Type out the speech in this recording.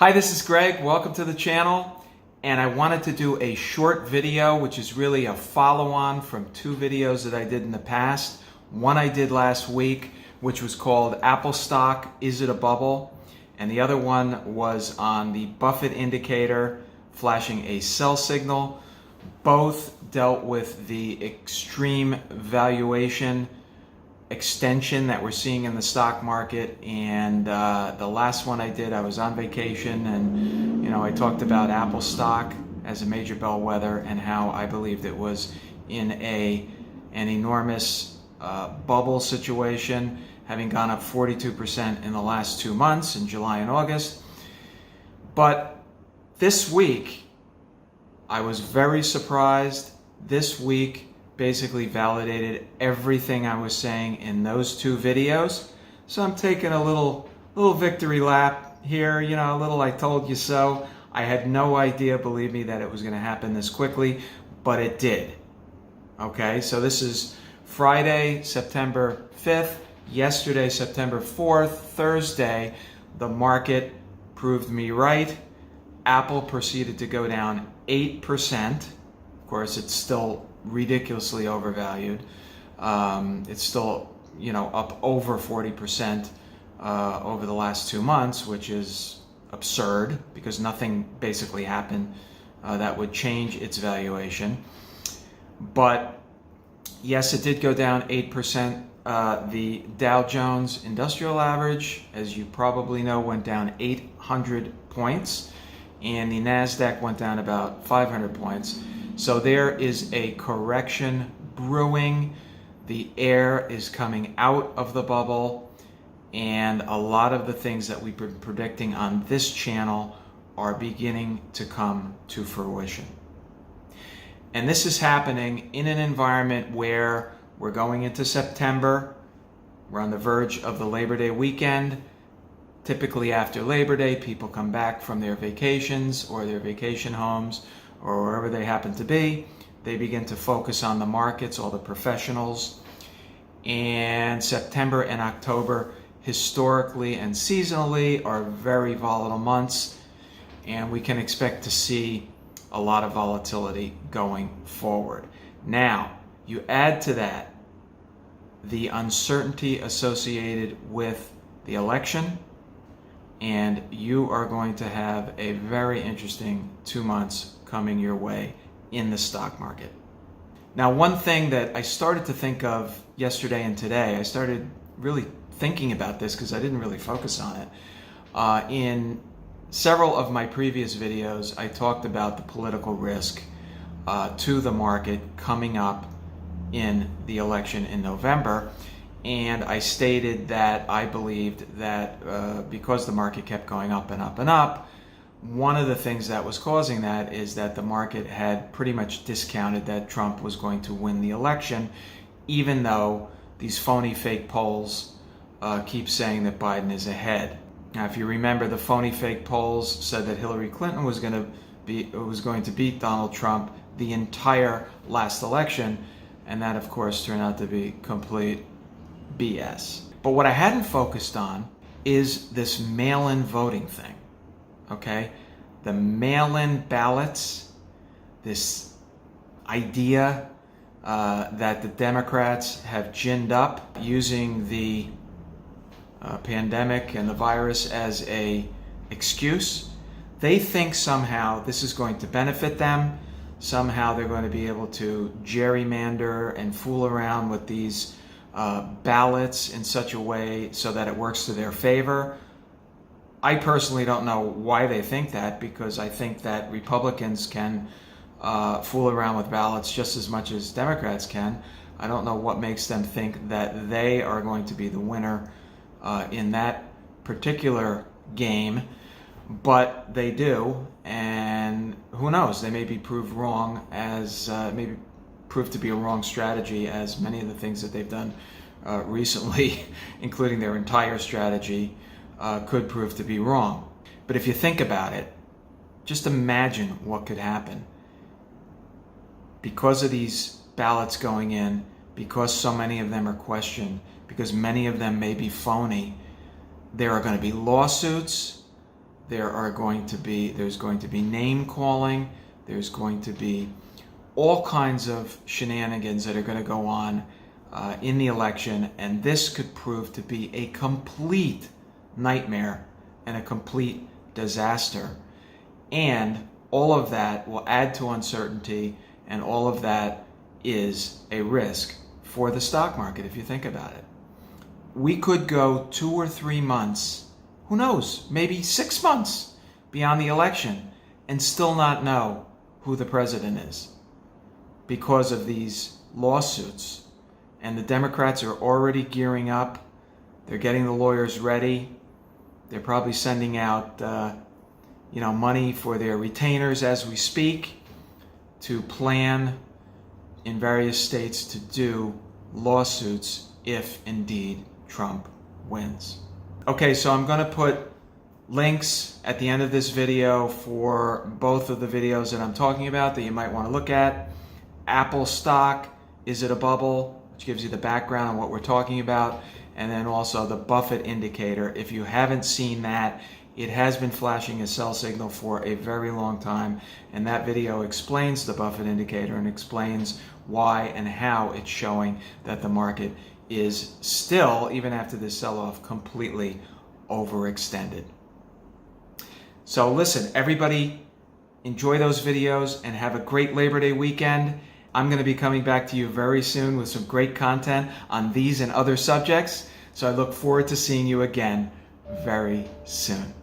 Hi, this is Greg. Welcome to the channel. And I wanted to do a short video, which is really a follow-on from two videos that I did in the past. One I did last week, which was called Apple Stock, Is It a Bubble? And the other one was on the Buffett indicator flashing a sell signal. Both dealt with the extreme valuation extension that we're seeing in the stock market, and the last one I did, I was on vacation, and I talked about Apple stock as a major bellwether and how I believed it was in an enormous bubble situation, having gone up 42% in the last 2 months in July and August. But this week I was very surprised. This week basically validated everything I was saying in those two videos. So I'm taking a little victory lap here, a little I told you so. I had no idea, believe me, that it was going to happen this quickly, but it did. Okay, so this is Friday, September 5th, yesterday, September 4th, Thursday, the market proved me right. Apple proceeded to go down 8%. Of course, it's still ridiculously overvalued. It's still, up over 40% over the last 2 months, which is absurd because nothing basically happened that would change its valuation. But yes, it did go down 8%. The Dow Jones Industrial Average, as you probably know, went down 800 points, and the NASDAQ went down about 500 points. So there is a correction brewing. The air is coming out of the bubble, and a lot of the things that we've been predicting on this channel are beginning to come to fruition. And this is happening in an environment where we're going into September. We're on the verge of the Labor Day weekend. Typically after Labor Day, people come back from their vacations or their vacation homes, or wherever they happen to be. They begin to focus on the markets, all the professionals. And September and October, historically and seasonally, are very volatile months, and we can expect to see a lot of volatility going forward. Now, you add to that the uncertainty associated with the election, and you are going to have a very interesting 2 months coming your way in the stock market. Now, one thing that I started to think of yesterday and today, I started really thinking about this because I didn't really focus on it. In several of my previous videos, I talked about the political risk to the market coming up in the election in November. And I stated that I believed that because the market kept going up and up and up, one of the things that was causing that is that the market had pretty much discounted that Trump was going to win the election, even though these phony fake polls keep saying that Biden is ahead. Now, if you remember, the phony fake polls said that Hillary Clinton was going to beat Donald Trump the entire last election, and that, of course, turned out to be complete BS. But what I hadn't focused on is this mail-in voting thing. Okay, the mail-in ballots, this idea that the Democrats have ginned up using the pandemic and the virus as a excuse. They think somehow this is going to benefit them. Somehow they're going to be able to gerrymander and fool around with these ballots in such a way so that it works to their favor. I personally don't know why they think that, because I think that Republicans can fool around with ballots just as much as Democrats can. I don't know what makes them think that they are going to be the winner in that particular game, but they do, and who knows, they may be proved wrong, as maybe proved to be a wrong strategy, as many of the things that they've done recently, including their entire strategy, could prove to be wrong. But if you think about it, just imagine what could happen. Because of these ballots going in, because so many of them are questioned, because many of them may be phony, there are going to be lawsuits, there's going to be name calling, there's going to be all kinds of shenanigans that are going to go on in the election, and this could prove to be a complete nightmare and a complete disaster. And all of that will add to uncertainty, and all of that is a risk for the stock market if you think about it. We could go 2 or 3 months, who knows, maybe 6 months beyond the election and still not know who the president is because of these lawsuits. And the Democrats are already gearing up. They're getting the lawyers ready. They're probably sending out money for their retainers as we speak to plan in various states to do lawsuits if indeed Trump wins. Okay, so I'm going to put links at the end of this video for both of the videos that I'm talking about that you might want to look at. Apple stock, is it a bubble? Which gives you the background on what we're talking about. And then also the Buffett indicator. If you haven't seen that, it has been flashing a sell signal for a very long time. And that video explains the Buffett indicator and explains why and how it's showing that the market is still, even after this sell-off, completely overextended. So listen, everybody, enjoy those videos and have a great Labor Day weekend. I'm going to be coming back to you very soon with some great content on these and other subjects. So I look forward to seeing you again very soon.